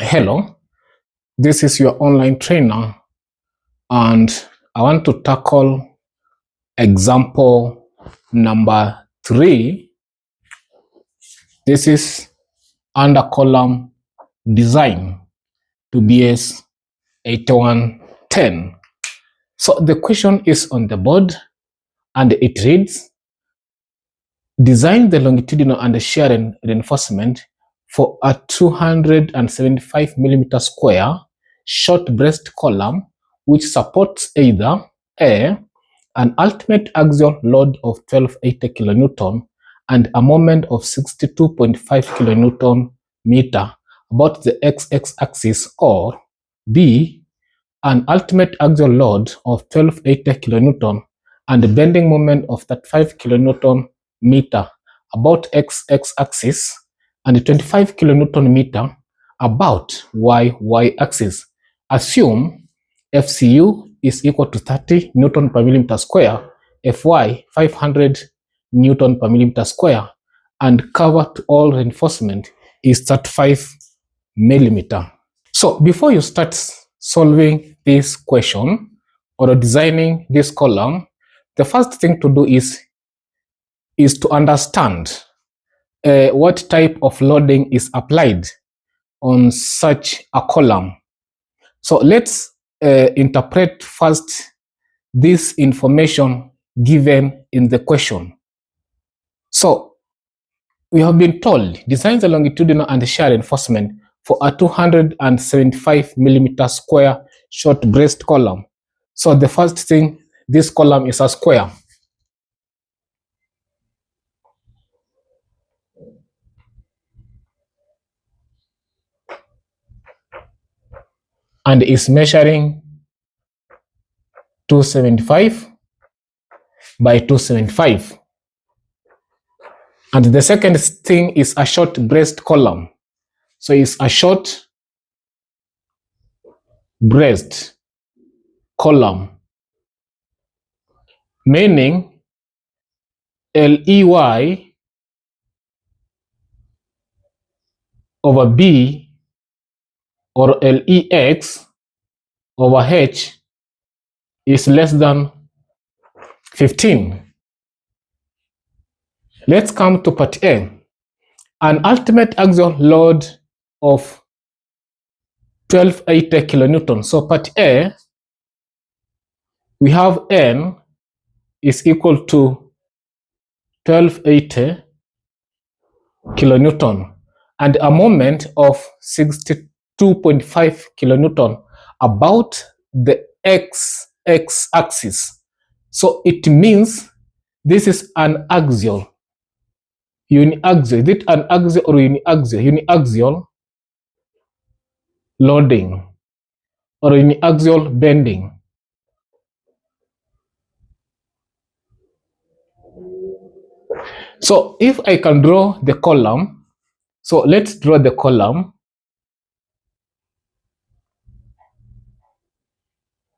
Hello, this is your online trainer, and I want to tackle example number 3. This is under column design to BS 8110. So the question is on the board and it reads: design the longitudinal and shear reinforcement for a 275 millimeter square short braced column which supports either A, an ultimate axial load of 1280 kilonewton and a moment of 62.5 kilonewton meter about the x axis, or B, an ultimate axial load of 1280 kilonewton and a bending moment of 35 kilonewton meter about x axis and 25 kilonewton meter about y axis. Assume FCU is equal to 30 Newton per millimeter square, Fy 500 Newton per millimeter square, and cover to all reinforcement is 35 millimeter. So before you start solving this question or designing this column, the first thing to do is to understand what type of loading is applied on such a column. So let's interpret first this information given in the question. So we have been told design the longitudinal and shear reinforcement for a 275 millimeter square short braced column. So the first thing, this column is a square. And is measuring 275 by 275. And the second thing is a short braced column. So it's a short braced column, meaning LEY over B or LEX over H is less than 15. Let's come to part A. An ultimate axial load of 1280 kilonewton. So part A, we have N is equal to 1280 kilonewton and a moment of 62.5 kilonewton about the x axis. So it means this is an axial, uniaxial. Is it an axial or uniaxial? Uniaxial loading or uniaxial bending. So if I can draw the column, so let's draw the column.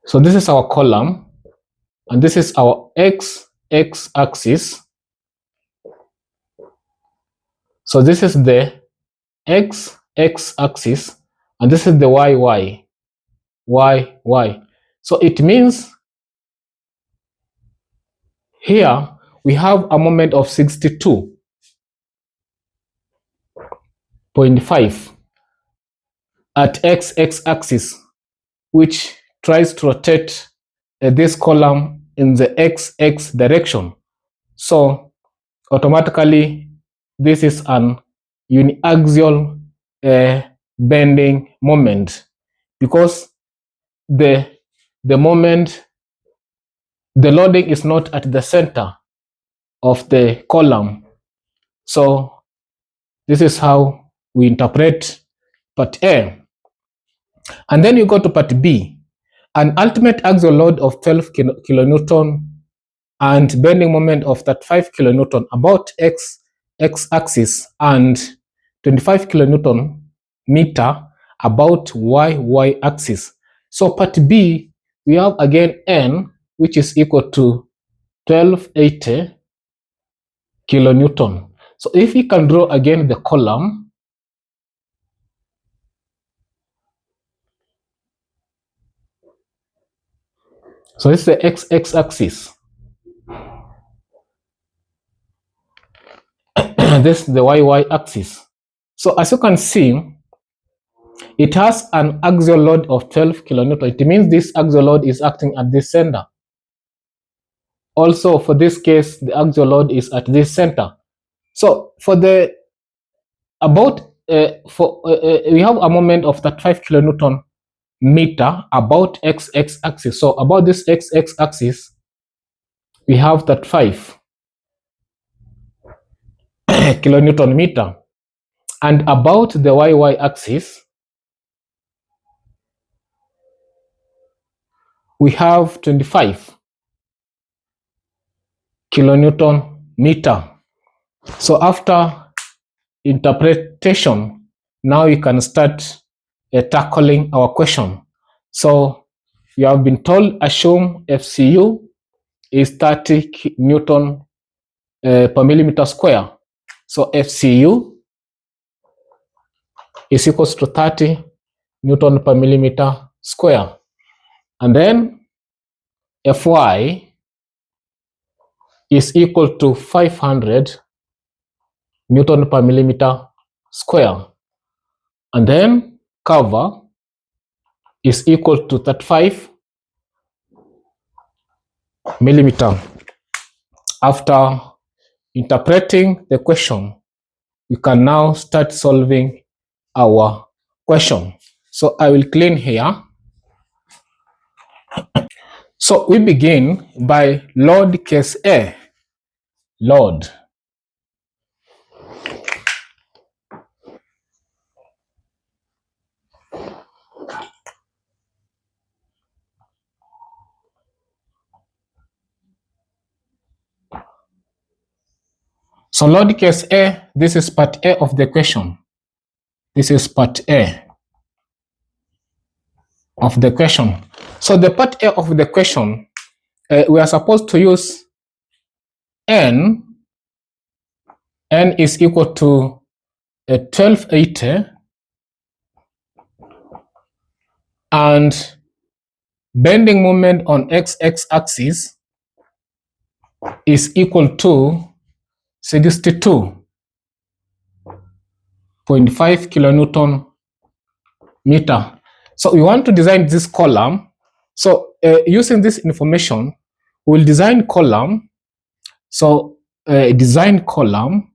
So this is our column and this is our x axis. So this is the x axis and this is the y. So it means here we have a moment of 62.5 at x axis, which tries to rotate this column in the x direction. So automatically this is an uniaxial bending moment, because the moment, the loading is not at the center of the column. So this is how we interpret part A. And then you go to part B. An ultimate axial load of 12 kilonewton and bending moment of 35 kilonewton about x axis and 25 kilonewton meter about y axis. So part B, we have again N, which is equal to 1280 kilonewton. So if we can draw again the column, So this is the x axis. This is the y axis. So as you can see, it has an axial load of 12 kilonewton. It means this axial load is acting at this center. Also, for this case, the axial load is at this center. So for the we have a moment of 35 kilonewton meter about x axis. So about this x axis, we have 35 kilonewton meter, and about the y axis, we have 25 kilonewton meter. So after interpretation, now we can start tackling our question. So you have been told assume FCU is 30 Newton per millimeter square. So FCU is equals to 30 Newton per millimeter square. And then Fy is equal to 500 Newton per millimeter square. And then cover is equal to 35 millimeter. After interpreting the question, we can now start solving our question. So I will clean here. So we begin by load case A. Load. So load case A, this is part A of the question. This is part A of the question. So the part A of the question, we are supposed to use N. N is equal to 1280, and bending moment on x axis is equal to 62.5 kilonewton meter. So we want to design this column. So using this information, we'll design column. So design column.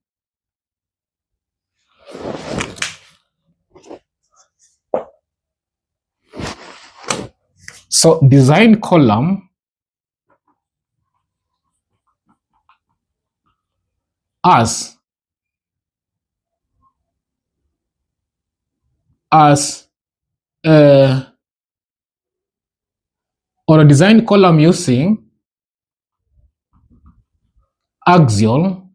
So design column as or a design column using axial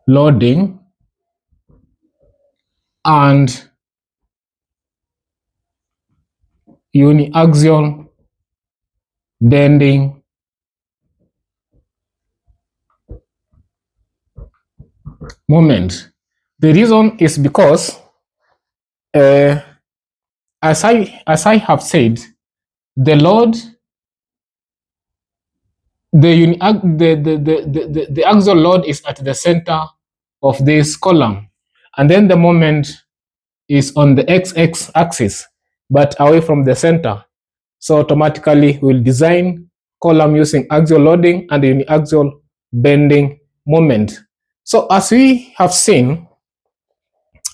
loading and uniaxial bending moment. The reason is because as I have said, the load, the axial load is at the center of this column, and then the moment is on the x axis, but away from the center. So automatically we'll design column using axial loading and uniaxial bending moment. So as we have seen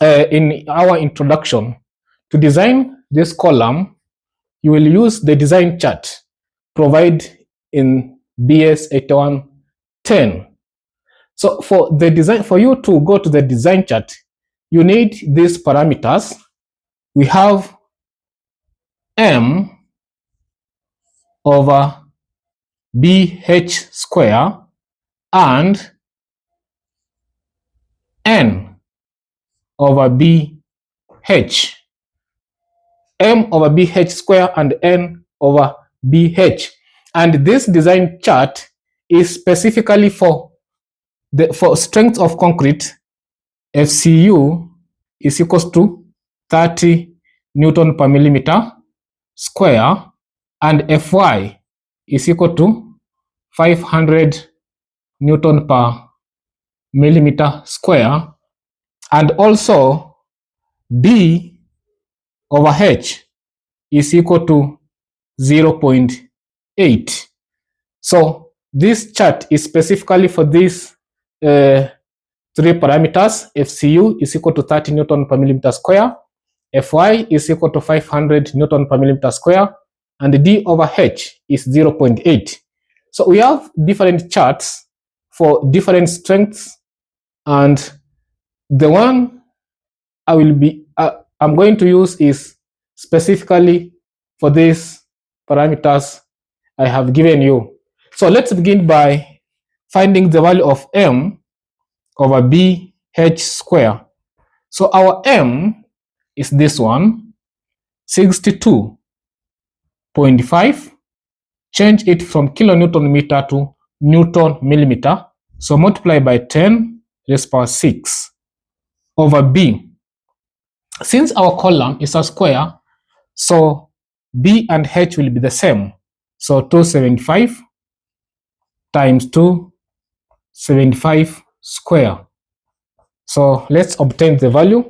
in our introduction, to design this column, you will use the design chart provided in BS8110. So for the design, for you to go to the design chart, you need these parameters. We have M over BH square and N over BH. M over BH square and N over BH. And this design chart is specifically for strength of concrete. FCU is equals to 30 Newton per millimeter square, and Fy is equal to 500 Newton per millimeter square, and also D over H is equal to 0.8. So this chart is specifically for these three parameters. FCU is equal to 30 Newton per millimeter square, Fy is equal to 500 Newton per millimeter square, and D over H is 0.8. So we have different charts for different strengths, and the one I'm going to use is specifically for these parameters I have given you. So let's begin by finding the value of M over BH square. So our M is this one, 62.5. Change it from kilonewton meter to Newton millimeter. So multiply by 10 raised power 6 over B. Since our column is a square, so B and H will be the same. So 275 times 275 square. So let's obtain the value.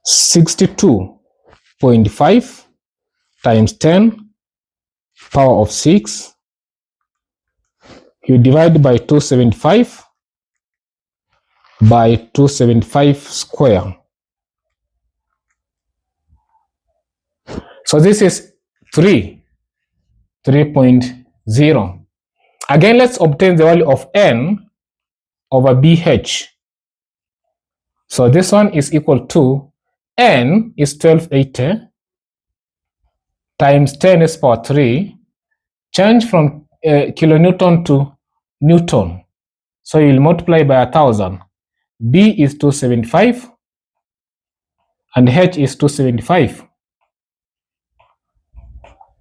62.5 times 10 power of 6. You divide by 275 by 275 square. So this is 3.0. Again, let's obtain the value of N over BH. So this one is equal to N is 1280 times 10 is power 3. Change from kilonewton to Newton. So you'll multiply by 1000. B is 275 and H is 275.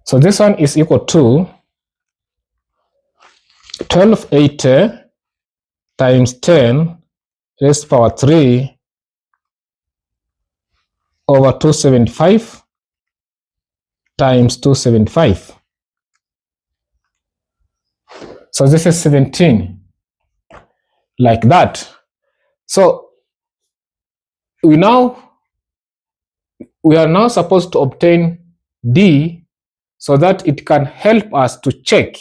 So this one is equal to 1280 times 10 raised to power 3 over 275 times 275. So this is 17, like that. So we are now supposed to obtain D so that it can help us to check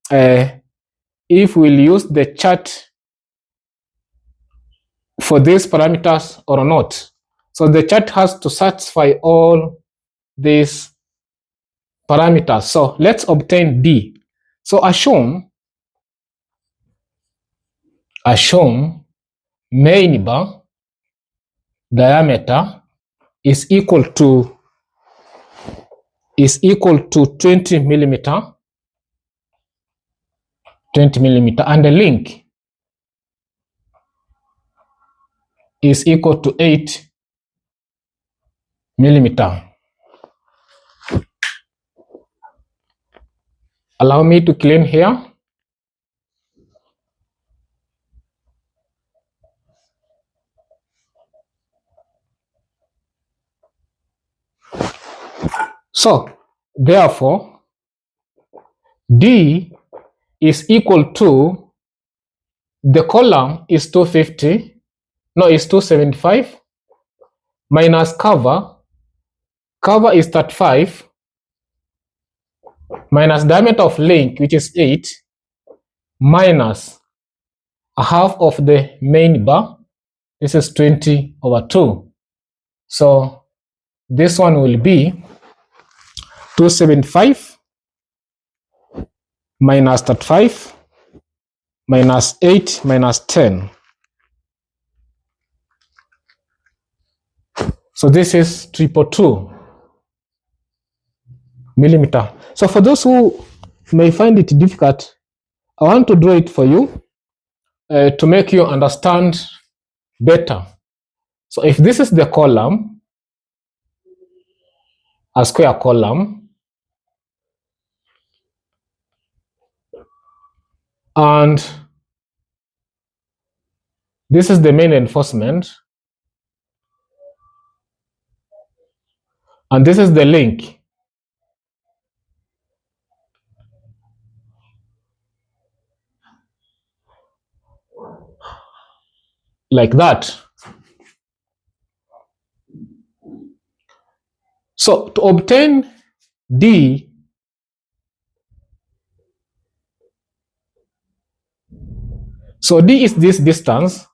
if we'll use the chart for these parameters or not. So the chart has to satisfy all these parameters. So let's obtain D. So assume main bar diameter is equal to 20 millimeter, and the link is equal to 8 millimeter. Allow me to clean here. So therefore D is equal to, the column is 250, no, is 275 minus cover is 35 minus diameter of link, which is 8, minus a half of the main bar, this is 20 over 2. So this one will be 275 minus 35 minus 8 minus 10. So this is 222 millimeter. So for those who may find it difficult, I want to draw it for you to make you understand better. So if this is the column, a square column, and this is the main reinforcement, and this is the link. Like that. So to obtain D, so D is this distance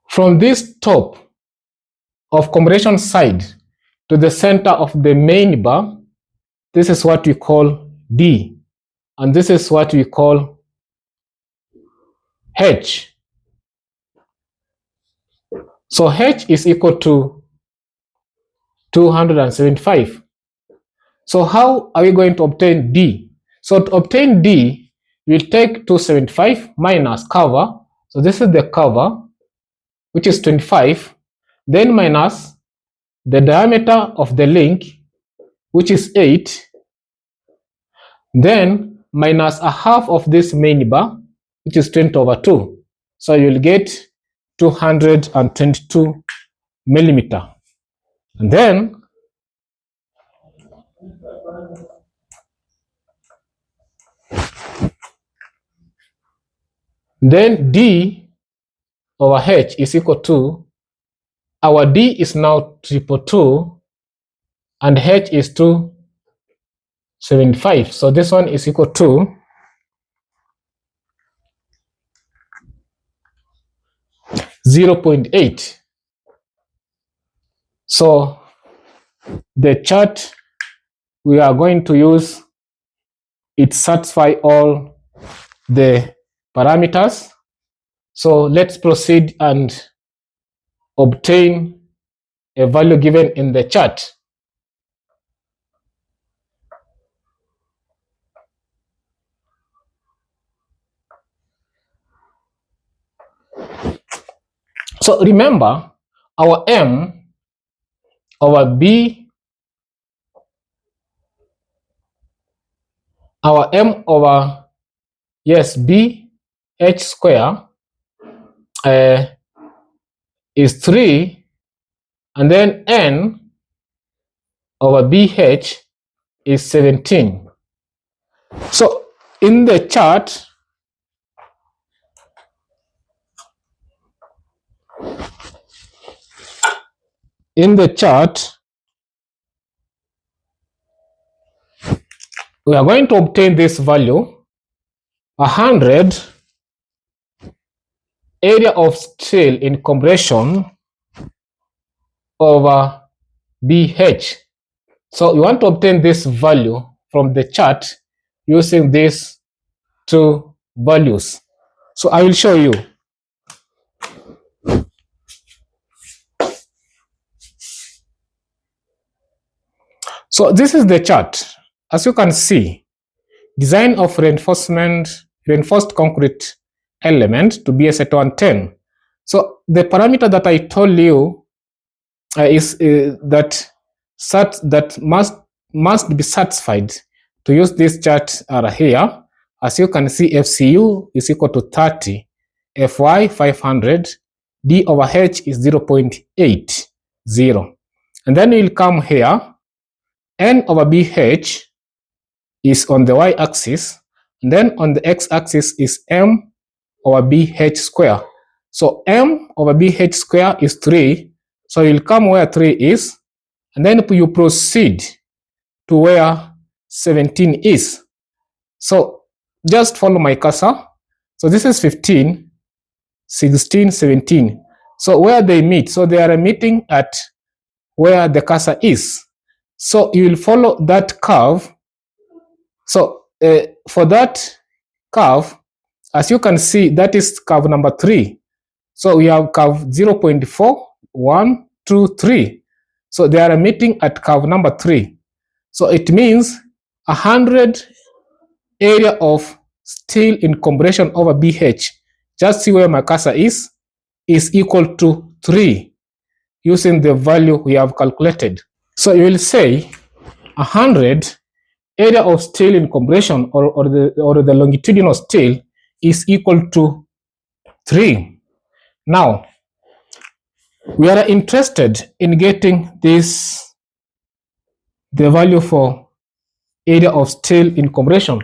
from this top of combination side to the center of the main bar. This is what we call D, and this is what we call H. So H is equal to 275. So how are we going to obtain D? So to obtain D, we'll take 275 minus cover. So this is the cover, which is 25, then minus the diameter of the link, which is 8, then minus a half of this main bar, which is 20/2. So you'll get 222 millimeter. And then D over H is equal to, our D is now 222 and H is 275. So this one is equal to 0.8. So the chart we are going to use, it satisfies all the parameters. So let's proceed and obtain a value given in the chart. So remember, our M over B, our M over, yes, B H square is 3, and then N over BH is 17. So in the chart, we are going to obtain this value, 100 area of steel in compression over BH. So we want to obtain this value from the chart using these two values. So I will show you. So this is the chart. As you can see, design of reinforced concrete element to BS8110. So the parameter that I told you is that must be satisfied to use this chart are here. As you can see, FCU is equal to 30, FY 500, D over H is 0.80. And then we'll come here, N over BH is on the y-axis, and then on the x-axis is M over BH square. So M over BH square is 3, so you'll come where 3 is, and then you proceed to where 17 is. So just follow my cursor. So this is 15, 16, 17. So where they meet, so they are meeting at where the cursor is. So you will follow that curve. So for that curve, as you can see, that is curve number 3. So we have curve 0.4, 1, 2, 3. So they are meeting at curve number 3. So it means 100 area of steel in compression over BH, just see where my cursor is equal to 3 using the value we have calculated. So you will say 100 area of steel in compression or the longitudinal steel is equal to 3. Now, We are interested in getting the value for area of steel in compression.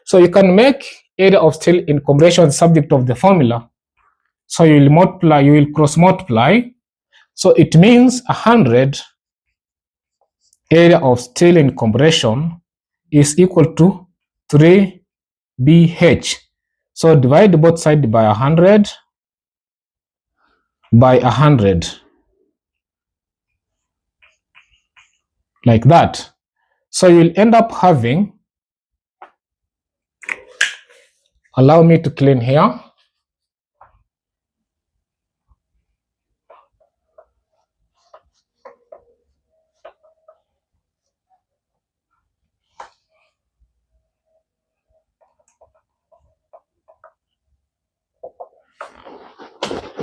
So you can make area of steel in compression subject of the formula. So you will multiply, you will cross multiply. So it means 100 area of steel in compression is equal to 3 BH. So divide both sides by 100 by 100 like that. So you'll end up having, allow me to clean here.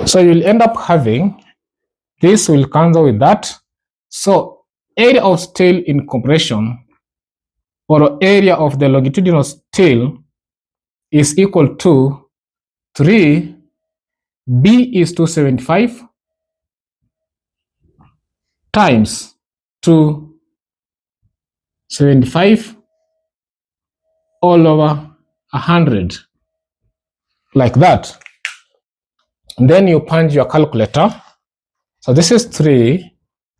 So you'll end up having, this will cancel with that. So area of steel in compression, or area of the longitudinal steel, is equal to 3, B is 275 times 275 all over 100 like that. And then you punch your calculator. So this is 3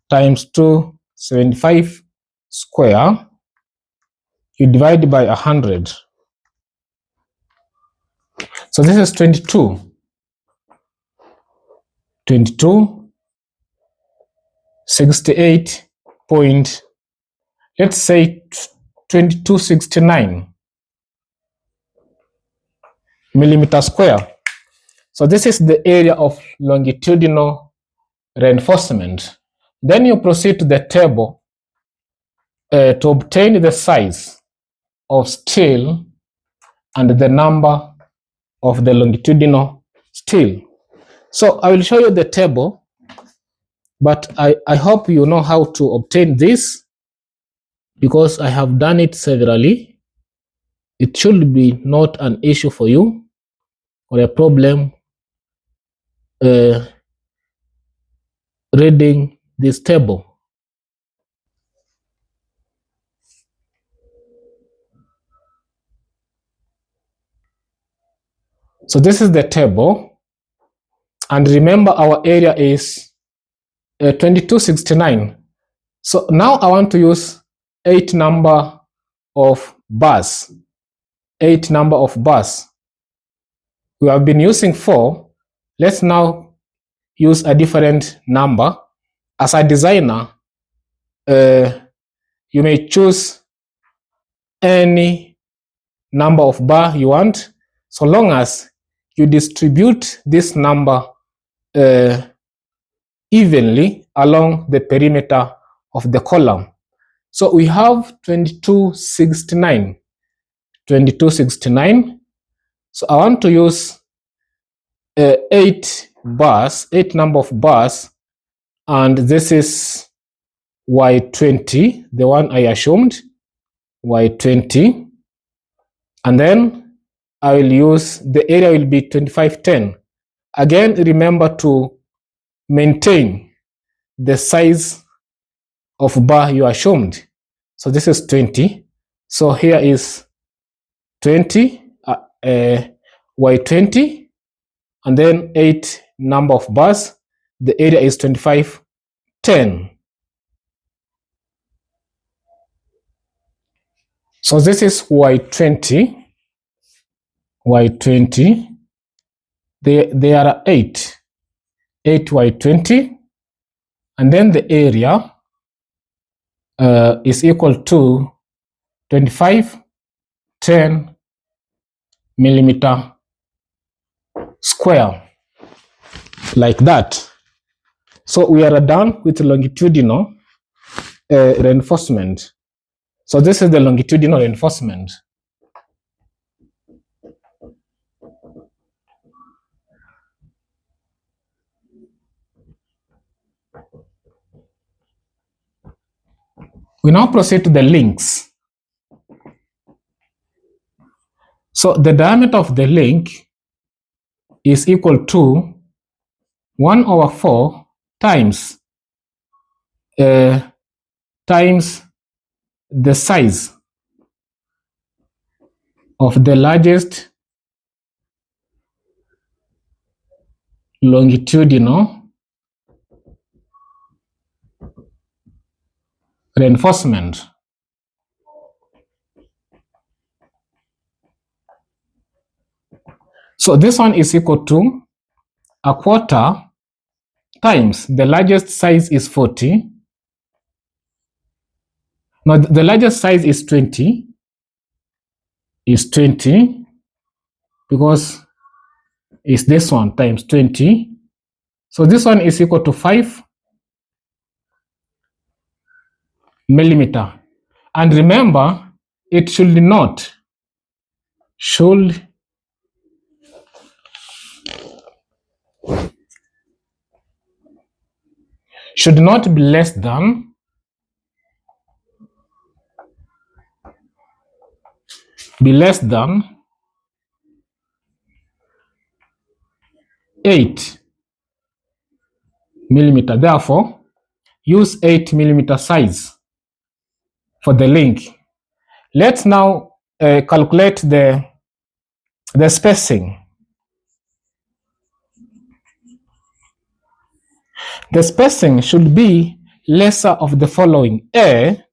times 275 square. You divide by 100. So this is 22. 68 point, let's say 2269 millimeter square. So this is the area of longitudinal reinforcement. Then you proceed to the table to obtain the size of steel and the number of the longitudinal steel. So I will show you the table, but I hope you know how to obtain this, because I have done it severally. It should be not an issue for you or a problem reading this table. So this is the table, and remember our area is 2269. So now I want to use 8 number of bars. 8 number of bars. We have been using 4. Let's now use a different number. As a designer, you may choose any number of bar you want, so long as you distribute this number evenly along the perimeter of the column. So we have 2269. 2269. So I want to use 8 bars, 8 number of bars, and this is Y20, the one I assumed, Y20. And then I will use, the area will be 2510. Again, remember to maintain the size of bar you assumed. So this is 20. So here is 20, Y20, and then 8 number of bars. The area is 2510. So this is Y20. Y20. There are 8 Y20, and then the area is equal to 2510 millimeter square, like that. So we are done with longitudinal reinforcement. So this is the longitudinal reinforcement. We now proceed to the links. So the diameter of the link is equal to 1/4 times times the size of the largest longitudinal reinforcement. So this one is equal to a quarter times the largest size is 40. Now the largest size is 20, because it's this one times 20. So this one is equal to 5 millimeter. And remember, it should not be less than 8 millimeter. Therefore, use 8 millimeter size for the link. Let's now calculate the spacing. The spacing should be lesser of the following. A,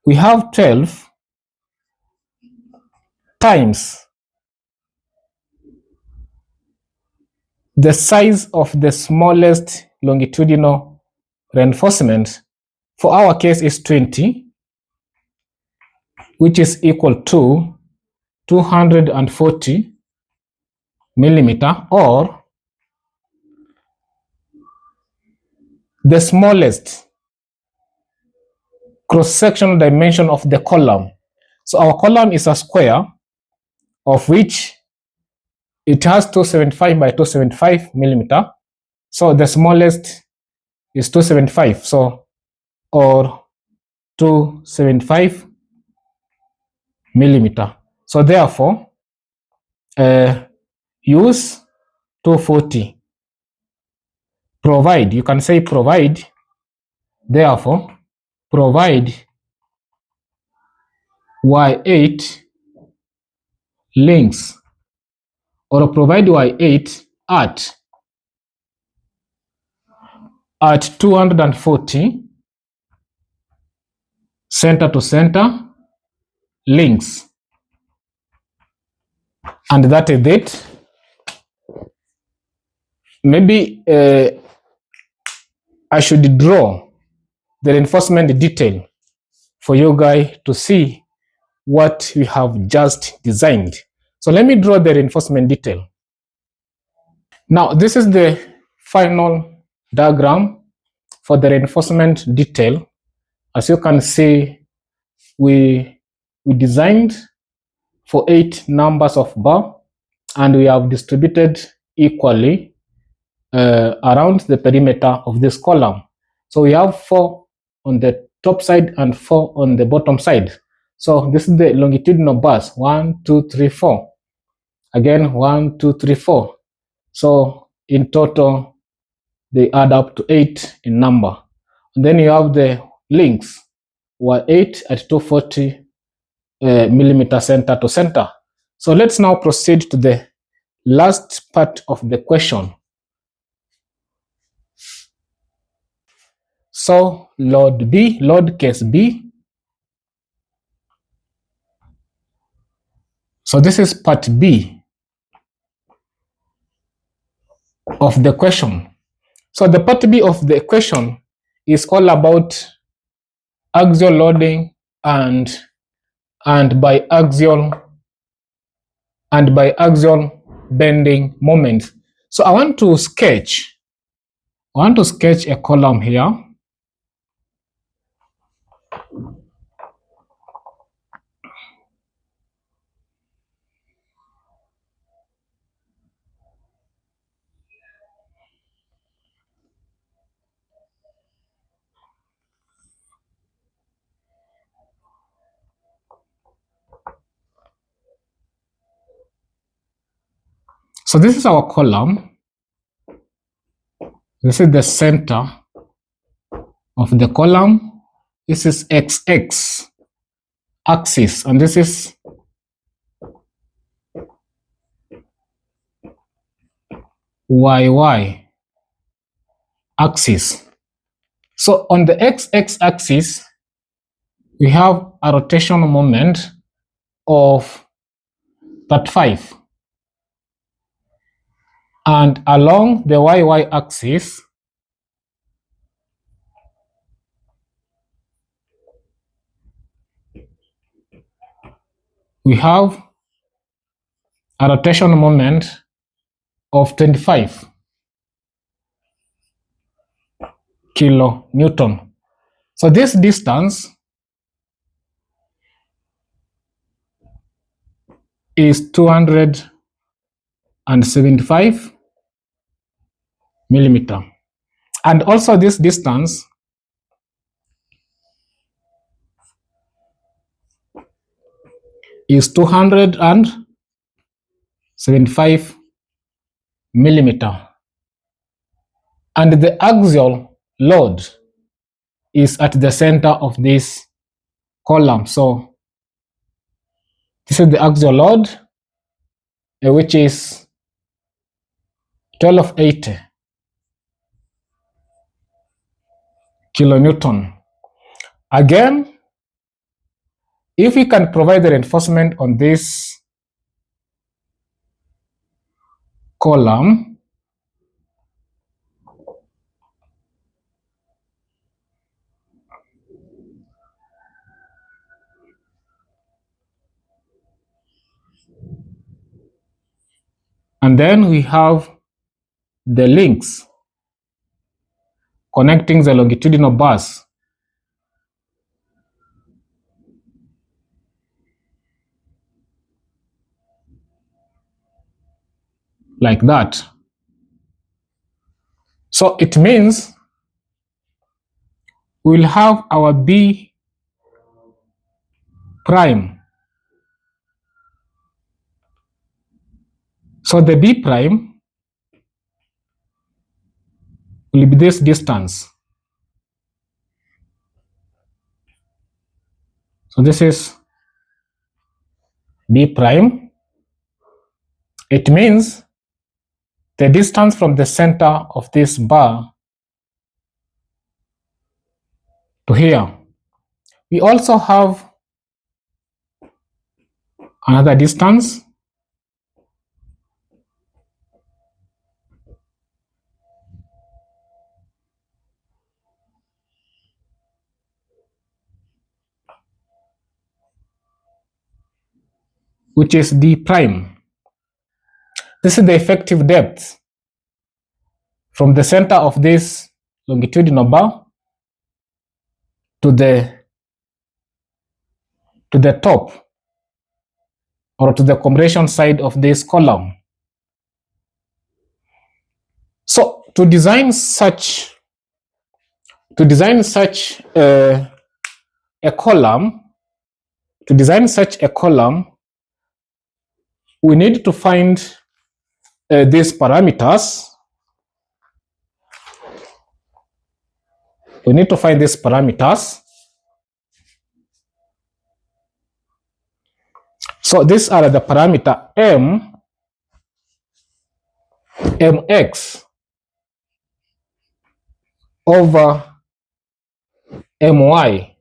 we have 12 times the size of the smallest longitudinal reinforcement. For our case is 20, which is equal to 240 millimeter, or the smallest cross-sectional dimension of the column. So our column is a square of which it has 275 by 275 millimeter. So the smallest is 275. So, or 275 millimeter. So therefore, use 240. Provide, you can say provide, therefore, provide Y8 links, or provide Y8 at 240 center to center links. And that is it. Maybe I should draw the reinforcement detail for you guys to see what we have just designed. So let me draw the reinforcement detail. Now this is the final diagram for the reinforcement detail. As you can see, we designed for 8 numbers of bar, and we have distributed equally around the perimeter of this column. So we have 4 on the top side and 4 on the bottom side. So this is the longitudinal bars, 1, 2, 3, 4. Again, 1, 2, 3, 4. So in total, they add up to 8 in number. And then you have the links, were 8 at 240 millimeter center to center. So let's now proceed to the last part of the question. So load case B. So this is part B of the question. So the part B of the question is all about axial loading and biaxial bending moment. So I want to sketch a column here. So this is our column. This is the center of the column. This is XX axis, and this is YY axis. So on the XX axis, we have a rotational moment of 35. And along the YY axis, we have a rotational moment of 25 kilonewton. So this distance is 275 millimeter. And also this distance is 275 millimeter. And the axial load is at the center of this column. So this is the axial load, which is 1280 kilonewton. Again, if we can provide the reinforcement on this column, and then we have the links connecting the longitudinal bars. Like that. So it means we'll have our B prime. So the B prime will be this distance. So this is B prime. It means the distance from the center of this bar to here. We also have another distance, which is D prime. This is the effective depth from the center of this longitudinal bar to the top, or to the compression side of this column. So to design such a column, we need to find these parameters. So these are the parameter mx over my.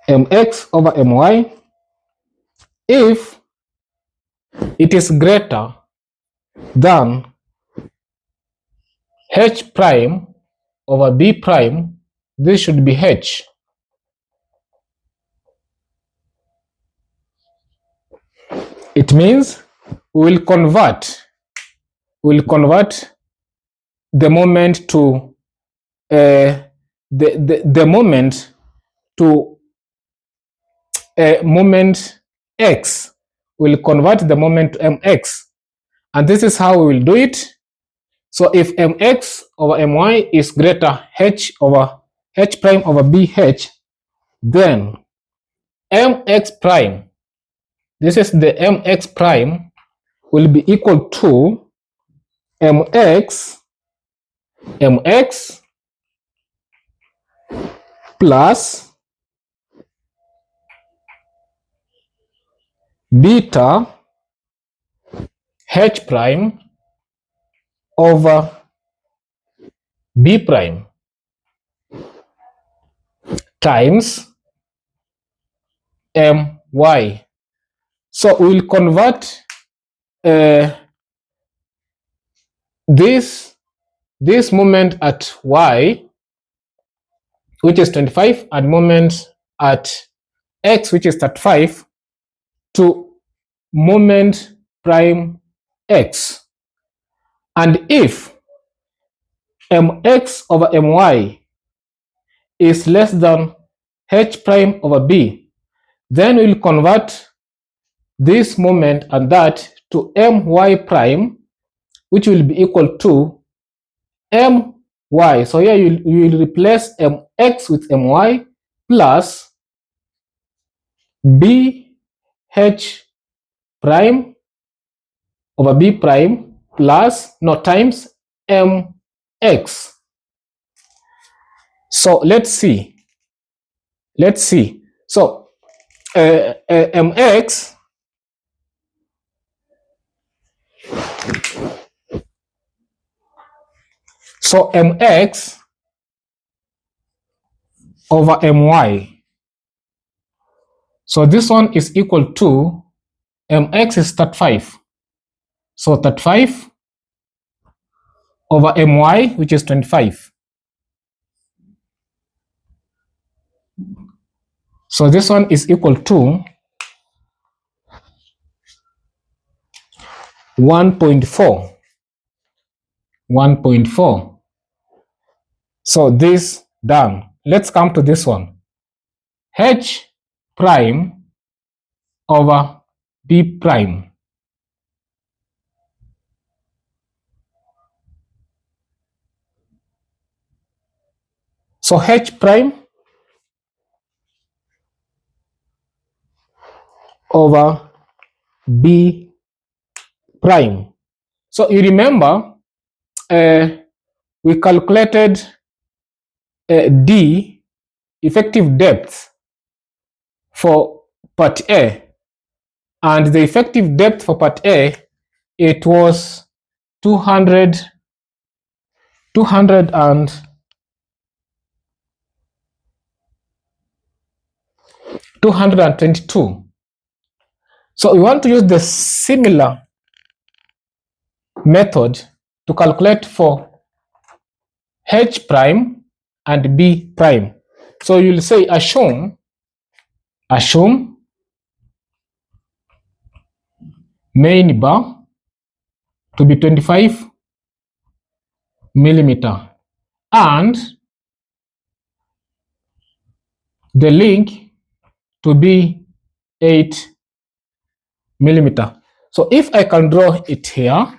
Mx over my, if it is greater than h prime over b prime, this should be h. It means we will convert the moment to the moment to moment x. We'll convert the moment to mx, and this is how we will do it. So if mx over my is greater h prime over bh, then mx prime, this is the mx prime, will be equal to mx plus beta h prime over b prime times my. So we will convert this moment at y, which is 25, and moment at x, which is 35, to moment prime x. And if mx over my is less than h prime over b, then we'll convert this moment and that to my prime, which will be equal to my. So here you will replace mx with my plus bh prime over b prime plus times mx. So let's see. So mx over my. So this one is equal to mx is 35. So 35 over my, which is 25. So this one is equal to 1.4. 1.4. So this done. Let's come to this one. H prime over b prime. So h prime over b prime. So you remember we calculated d, effective depth, for part A, and the effective depth for part A, it was 222. So we want to use the similar method to calculate for h prime and b prime. So you'll say assume main bar to be 25 millimeter and the link to be 8 millimeter. So if I can draw it here,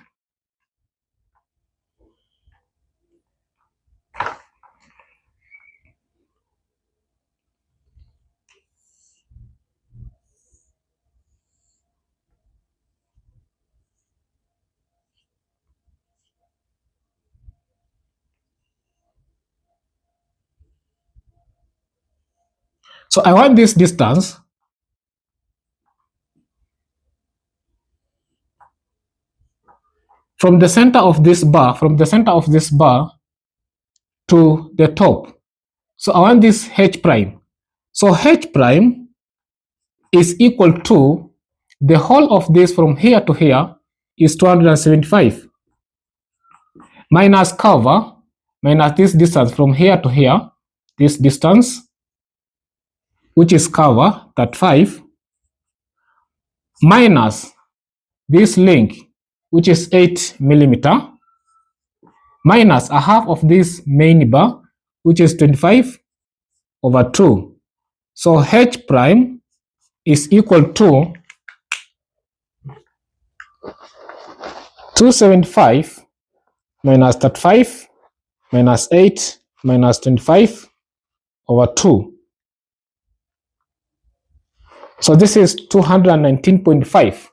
so I want this distance from the center of this bar, to the top. So I want this h prime. So h prime is equal to the whole of this from here to here is 275 minus cover, minus this distance from here to here, this distance, which is cover, that 5, minus this link, which is 8 millimeter, minus a half of this main bar, which is 25 over 2. So h prime is equal to 275 minus 35 minus 8 minus 25 over 2. So this is 219.5.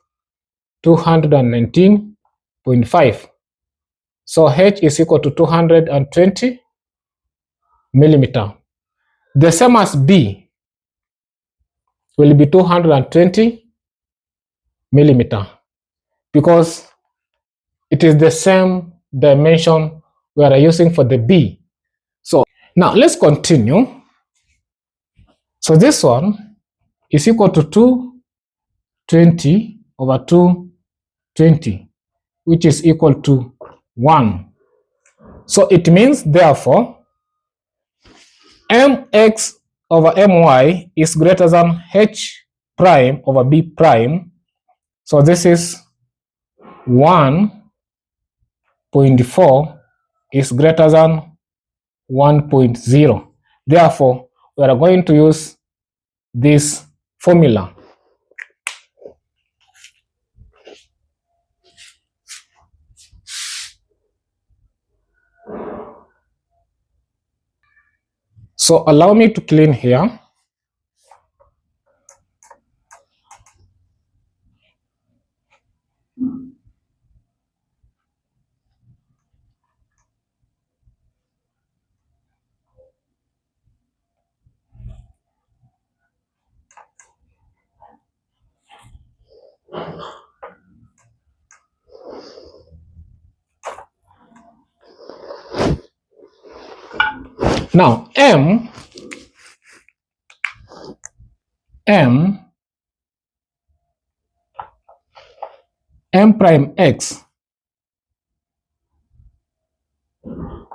219.5. So H is equal to 220 millimeter. The same as B will be 220 millimeter because it is the same dimension we are using for the B. So now let's continue. So this one is equal to 220 over 220, which is equal to 1. So it means therefore mx over my is greater than h prime over b prime. So this is 1.4 is greater than 1.0. Therefore, we are going to use this formula. So allow me to clean here. Now m prime x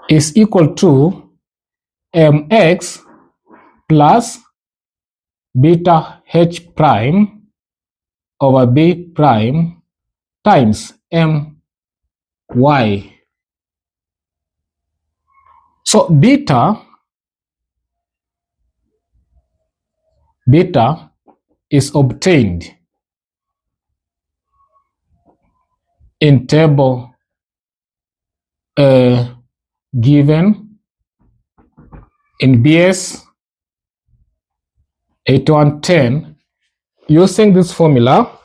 is equal to mx plus beta h prime over b prime times my. So beta is obtained in table given in BS8110 using this formula.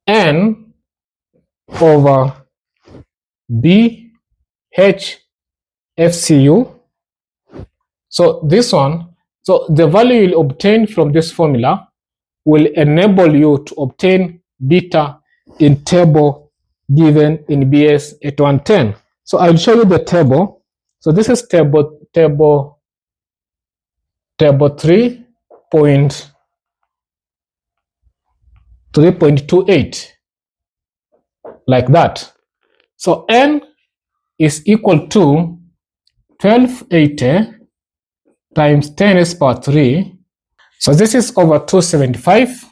N over B H FCU. So this one, so the value you'll obtain from this formula will enable you to obtain beta in table given in BS8110. So I'll show you the table. So this is table 3.28, like that. So N is equal to 1280 times 10 raised power 3. So this is over 275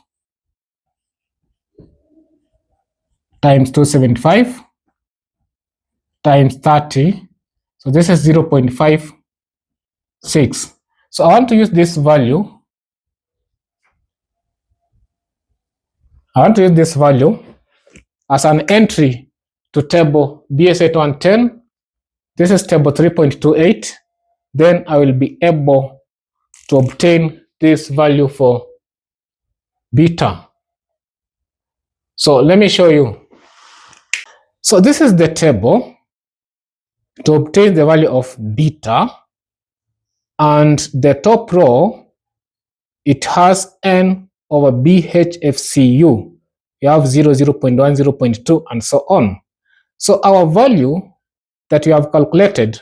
times 275 times 30. So this is 0.56. So I want to use this value. As an entry to table BS8110. This is table 3.28. Then I will be able to obtain this value for beta. So let me show you. So this is the table to obtain the value of beta, and the top row, it has N over BHFCU. You have 0, 0.1, 0.2, and so on. So our value that we have calculated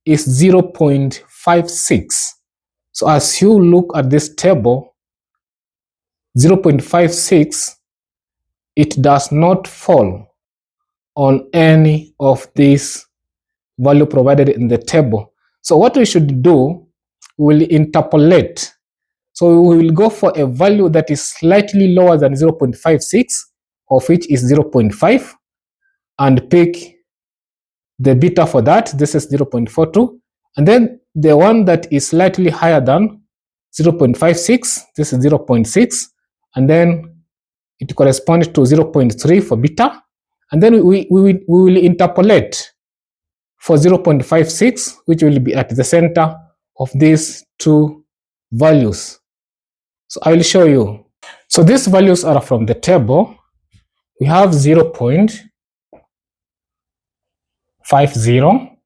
is 0.56. So as you look at this table, 0.56, it does not fall on any of these value provided in the table. So what we should do, we will interpolate. So we will go for a value that is slightly lower than 0.56, of which is 0.5, and pick the beta for that. This is 0.42. And then the one that is slightly higher than 0.56, this is 0.6. And then it corresponds to 0.3 for beta. And then we will interpolate for 0.56, which will be at the center of these two values. So I will show you. So these values are from the table. we have 0.50,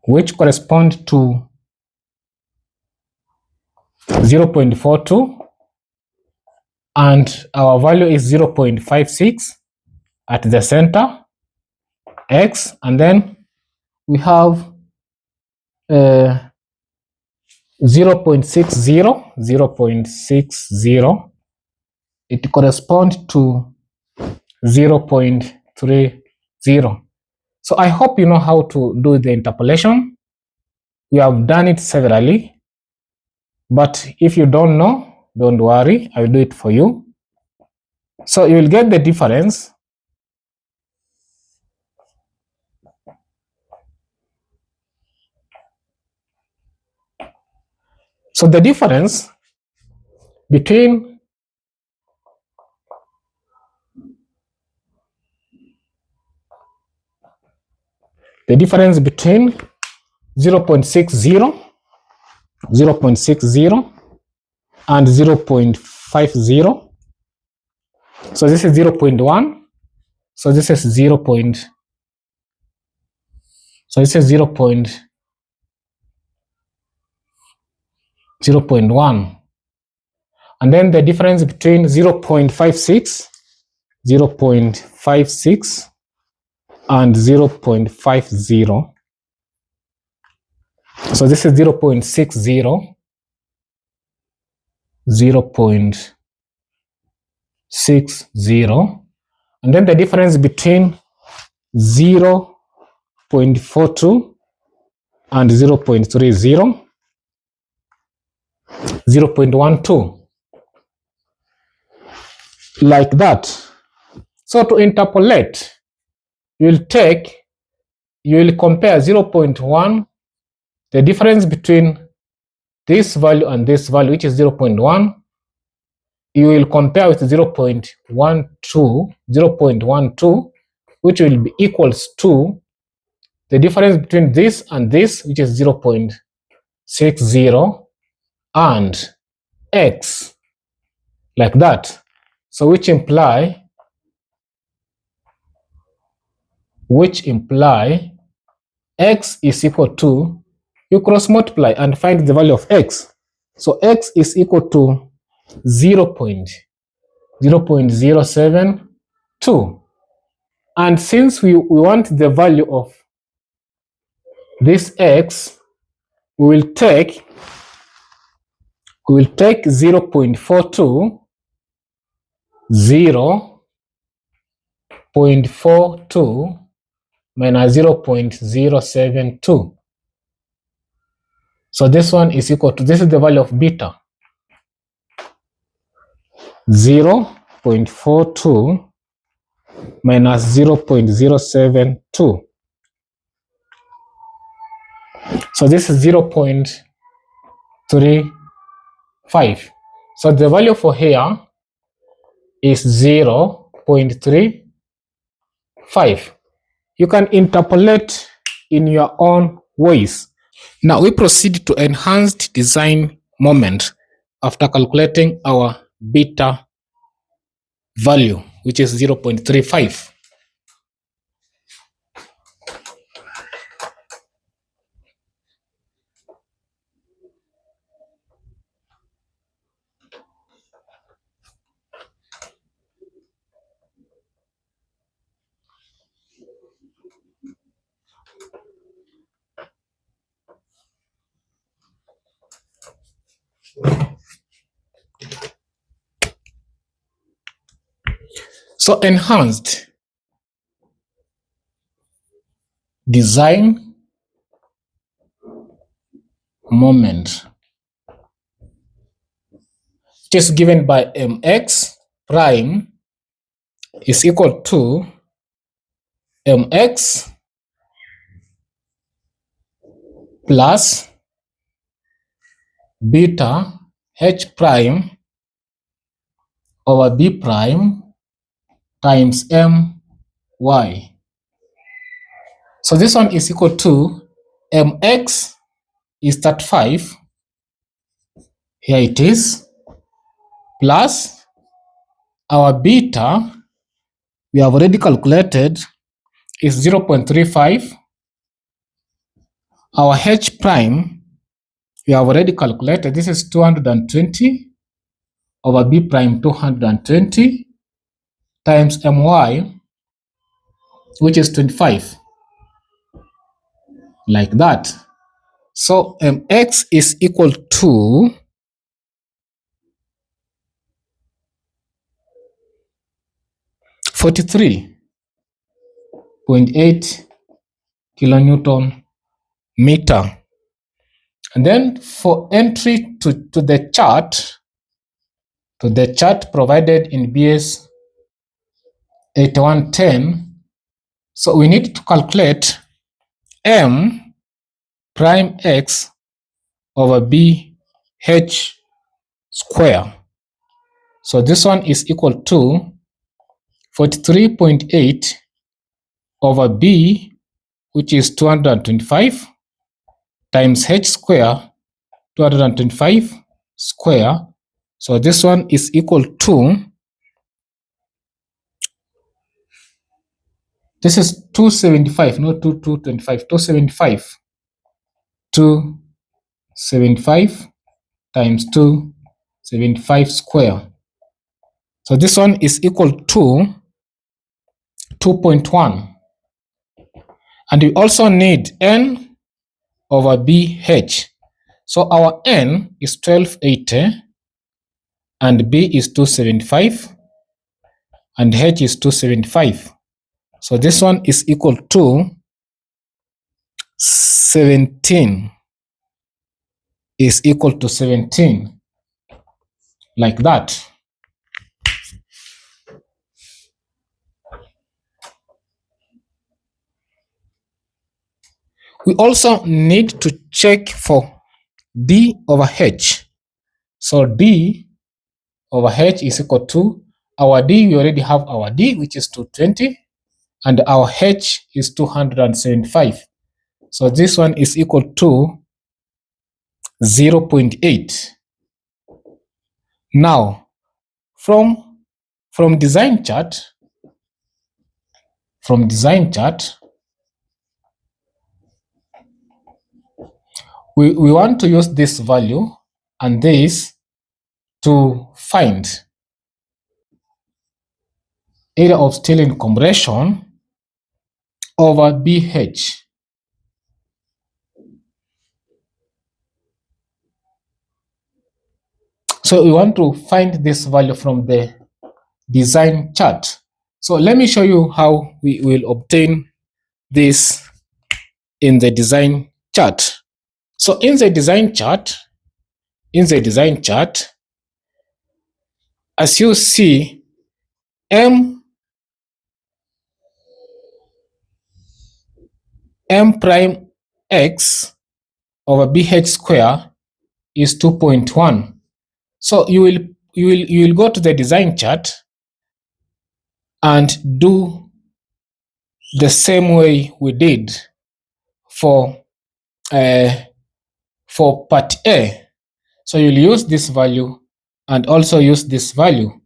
which correspond to 0.42, and our value is 0.56 at the center, x, and then we have 0.60, it corresponds to 0.30. So I hope you know how to do the interpolation. We have done it severally, but if you don't know, don't worry, I will do it for you. So you will get the difference. So the difference between the difference between 0.60, 0.60 and 0.50. So this is 0.1. So this is 0. So this is 0.1. And then the difference between 0.56, 0.56 and 0.50. So this is 0.60, 0.60, and then the difference between 0.42 and 0.30, 0.12, like that. So to interpolate, you will compare 0.1, the difference between this value and this value, which is 0.1, you will compare with 0.12, which will be equals to the difference between this and this, which is 0.60, and x, like that. So which imply x is equal to, you cross multiply and find the value of x. So x is equal to 0.072. And since we want the value of this x, we will take 0.42, 0.42 minus 0.072. So this one is equal to, this is the value of beta, 0.42 minus 0.072. So this is 0.35. So the value for here is 0.35. You can interpolate in your own ways. Now we proceed to enhanced design moment after calculating our beta value, which is 0.35. So enhanced design moment, which is given by mx prime is equal to mx plus beta h prime over b prime times my. So this one is equal to mx is 35, here it is, plus our beta we have already calculated is 0.35. Our H prime, we have already calculated. This is 220 over B prime 220 times My, which is 25, like that. So Mx is equal to 43.8 kilonewton meter. And then for entry to the chart provided in BS 8110, so we need to calculate M prime X over B H square. So this one is equal to 43.8 over B, which is 225, times H square, 225 square. So this one is equal to, this is 275, not 225, 275. 275 times 275 square. So this one is equal to 2.1. And we also need N over BH. So our N is 1280 and B is 275 and H is 275. So this one is equal to 17, is equal to 17, like that. We also need to check for D over H. So D over H is equal to, our D, we already have our D, which is 220, and our H is 275. So this one is equal to 0.8. Now, from design chart, we want to use this value and this to find area of steel in compression over BH. So we want to find this value from the design chart. So let me show you how we will obtain this in the design chart. So in the design chart, as you see, M prime X over BH square is 2.1. So you will go to the design chart and do the same way we did for part A. So you'll use this value and also use this value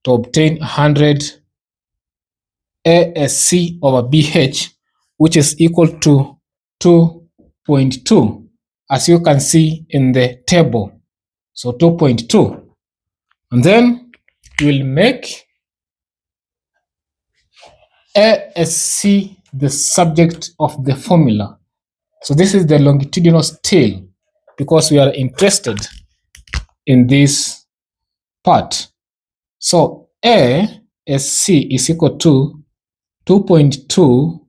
to obtain 100 ASC over BH, which is equal to 2.2, as you can see in the table. So 2.2. And then we'll make ASC the subject of the formula. So this is the longitudinal steel, because we are interested in this part. So ASC is equal to 2.2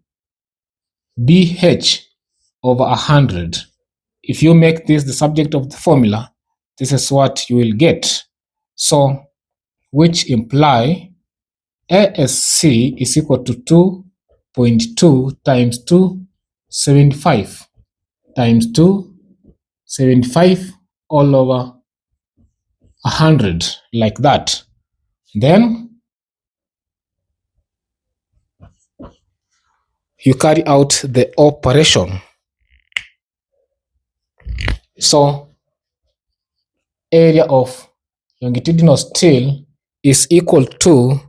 BH over 100. If you make this the subject of the formula, this is what you will get. So, which imply ASC is equal to 2.2 times 275 times 275 all over 100, like that. Then you carry out the operation. So area of longitudinal steel is equal to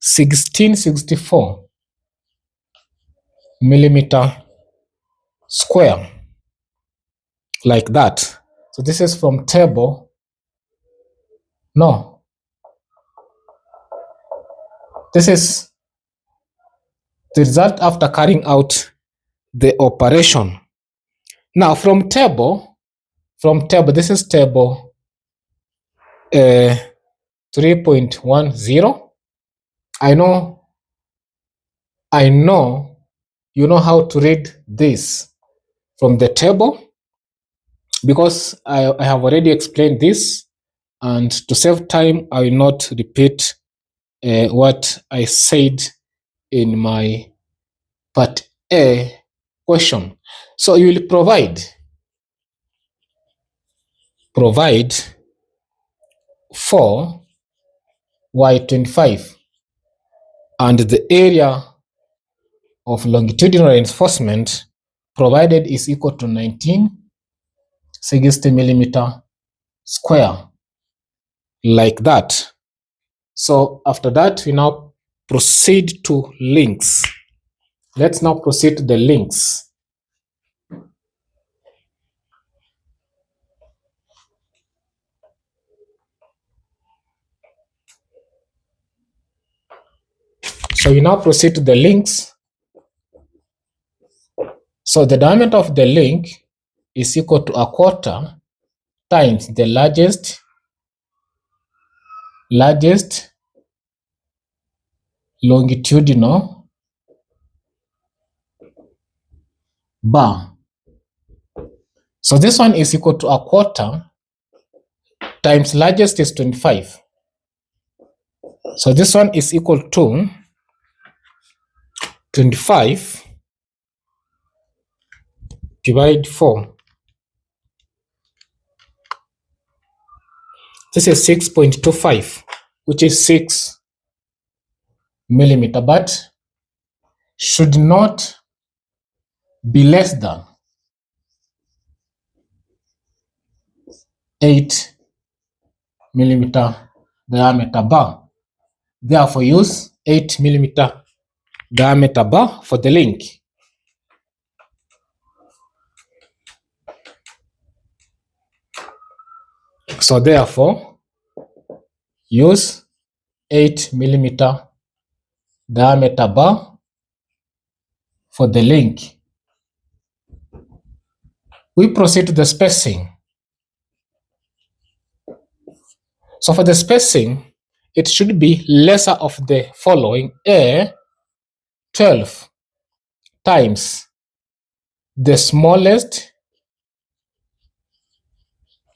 1664 millimeter square, like that. So this is from table. No, this is the result after carrying out the operation. Now from table, this is table 3.10. I know you know how to read this from the table, because I have already explained this, and to save time, I will not repeat what I said in my part A question. So you will provide 4 y25, and the area of longitudinal reinforcement provided is equal to 1960 millimeter square, like that. So after that, we now proceed to links. Let's now proceed to the links. So we now proceed to the links. So the diameter of the link is equal to a quarter times the largest longitudinal bar. So this one is equal to a quarter times largest is 25. So this one is equal to 25 divided 4. This is 6.25, which is 6 millimeter, but should not be less than 8 millimeter diameter bar. Therefore, use 8 millimeter diameter bar for the link. So therefore, use 8 millimeter diameter bar for the link. We proceed to the spacing. So for the spacing, it should be lesser of the following: A, 12 times the smallest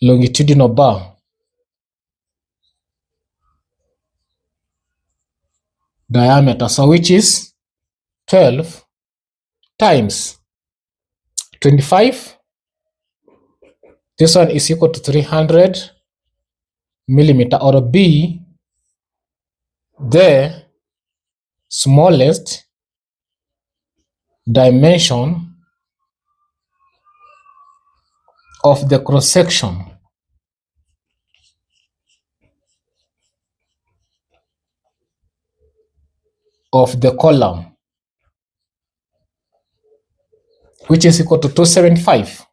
longitudinal bar diameter, so which is 12 times 25. This one is equal to 300 millimeter, or B, the smallest dimension of the cross section of the column, which is equal to 275.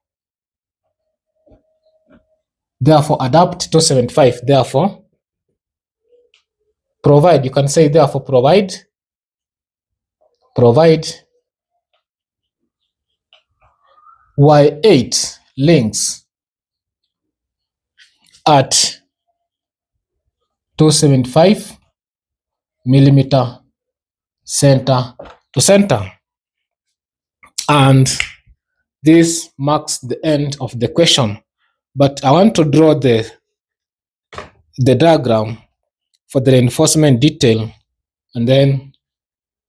Therefore, adapt 275. Therefore, provide, you can say therefore provide Y8 links at 275 millimeter center to center. And this marks the end of the question. But I want to draw the diagram for the reinforcement detail, and then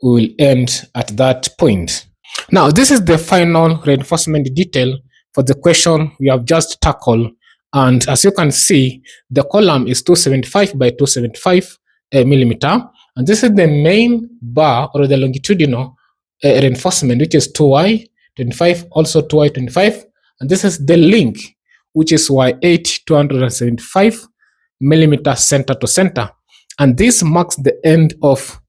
we will end at that point. Now, this is the final reinforcement detail for the question we have just tackled. And as you can see, the column is 275 by 275 millimeter. And this is the main bar, or the longitudinal reinforcement, which is 2y25, also 2y25. And this is the link, which is y8 275 millimeter center to center. And this marks the end of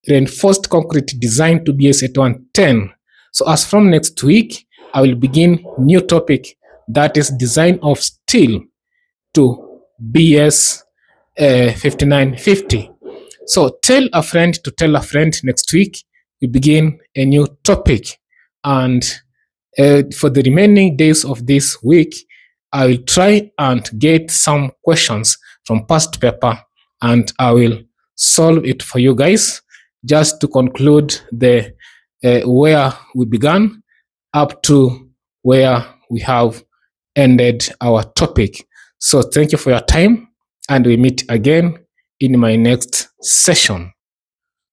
reinforced concrete design to BS8110. So as from next week, I will begin new topic, that is design of steel to BS 5950. So tell a friend to tell a friend. Next week we begin a new topic, and for the remaining days of this week, I will try and get some questions from past paper, and I will solve it for you guys, just to conclude the where we began up to where we have ended our topic. So thank you for your time, and we meet again in my next session.